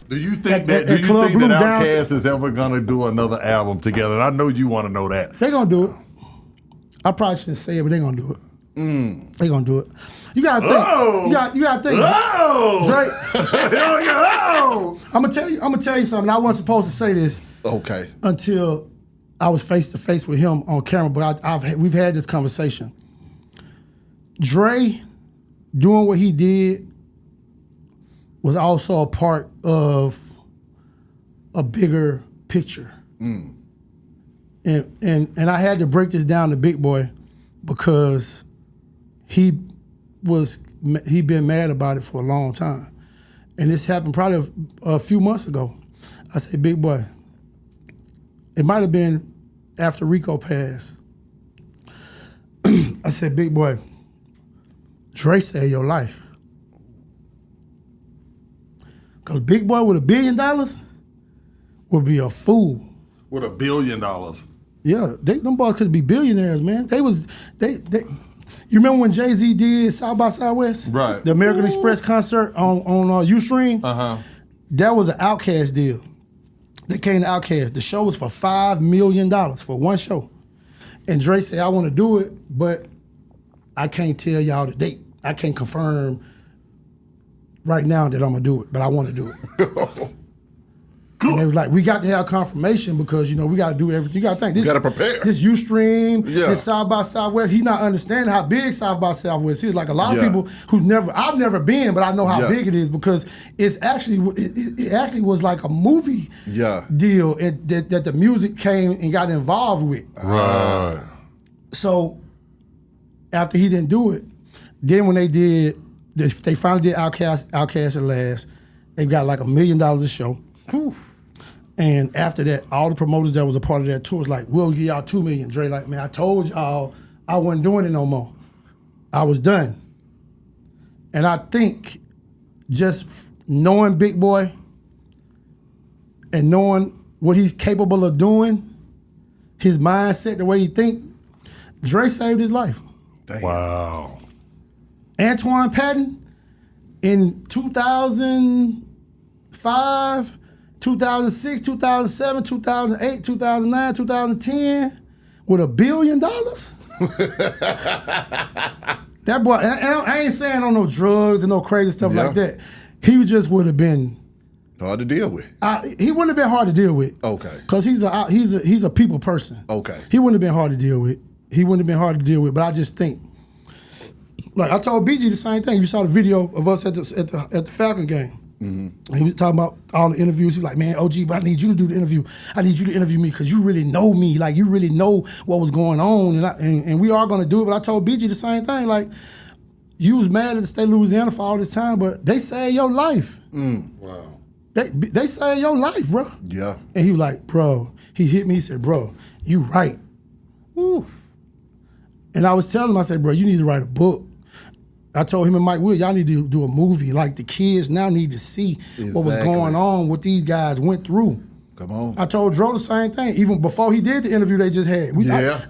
Do you think that Outkast is ever gonna do another album together? And I know you want to know that. They're gonna do it. I probably shouldn't say it, but they're gonna do it. They're gonna do it. You gotta think. You gotta think. Drake. I'm gonna tell you something. I wasn't supposed to say this. Okay. Until I was face to face with him on camera, but we've had this conversation. Dre doing what he did was also a part of a bigger picture. And I had to break this down to Big Boy because he been mad about it for a long time. And this happened probably a few months ago. I said, Big Boy, it might have been after Rico passed. I said, Big Boy, Dre saved your life. Because Big Boy with $1 billion would be a fool. With $1 billion. Yeah, them boys could be billionaires, man. You remember when Jay-Z did South by Southwest? Right. The American Express concert on Ustream? That was an Outkast deal. They came to Outkast. The show was for $5 million for one show. And Dre said, I want to do it, but I can't tell y'all the date. I can't confirm right now that I'm going to do it, but I want to do it. Cool. And they was like, we got to have confirmation because, we got to do everything. You got to think. You got to prepare. This Ustream, this South by Southwest, he's not understanding how big South by Southwest is. Like a lot of people I've never been, but I know how big it is because it actually was like a movie deal that the music came and got involved with. Right. So after he didn't do it, then when they finally did Outkast at last, they got like $1 million a show. Whew. And after that, all the promoters that was a part of that tour was like, we'll give y'all $2 million. Dre like, man, I told y'all I wasn't doing it no more. I was done. And I think just knowing Big Boy and knowing what he's capable of doing, his mindset, the way he think, Dre saved his life. Damn. Wow. Antoine Patton in 2005, 2006, 2007, 2008, 2009, 2010, with $1 billion? That boy, and I ain't saying on no drugs and no crazy stuff like that. He just would have been hard to deal with. He wouldn't have been hard to deal with. Okay. Because he's a people person. Okay. He wouldn't have been hard to deal with. But I just think, like I told BG the same thing. You saw the video of us at the Falcon game. Mm-hmm. And he was talking about all the interviews. He was like, man, OG, but I need you to do the interview. I need you to interview me because you really know me. Like, you really know what was going on. And we are going to do it. But I told BG the same thing. Like, you was mad at the state of Louisiana for all this time, but they saved your life. Wow. They saved your life, bro. Yeah. And he was like, bro, he hit me. He said, bro, you right. Woo. And I was telling him, I said, bro, you need to write a book. I told him and Mike Will, y'all need to do a movie. Like, the kids now need to see what was going on, what these guys went through. Come on. I told Dro the same thing, even before he did the interview they just had.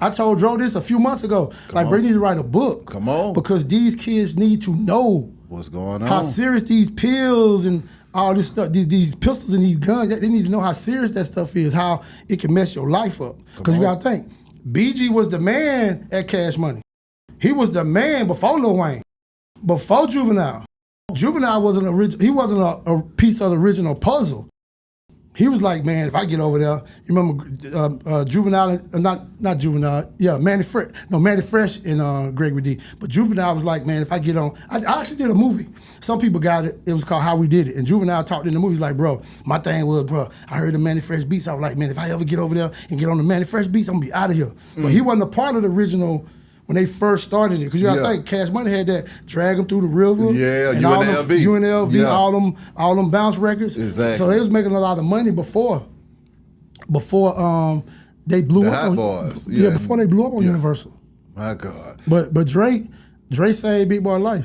I told Dro this a few months ago. Bro, you need to write a book. Come on. Because these kids need to know what's going on. How serious these pills and all this stuff, these pistols and these guns, they need to know how serious that stuff is, how it can mess your life up. Because you got to think, BG was the man at Cash Money. He was the man before Lil Wayne. Before Juvenile. Juvenile wasn't he wasn't a piece of the original puzzle. He was like, man, if I get over there, you remember Juvenile, not Juvenile, Manny Fresh. No, Manny Fresh and Gregory D. But Juvenile was like, man, if I get on, I actually did a movie. Some people got it. It was called How We Did It. And Juvenile talked in the movie, he's like, bro, my thing was, bro, I heard the Manny Fresh beats. I was like, man, if I ever get over there and get on the Manny Fresh beats, I'm gonna be out of here. But he wasn't a part of the original when they first started it. Because you gotta think, Cash Money had that Drag Them Through the River. Yeah, and UNLV. UNLV, all them bounce records. Exactly. So they was making a lot of money before they blew the up Hot on Boys. before they blew up on Universal. My God. But Dre saved Big Boy life.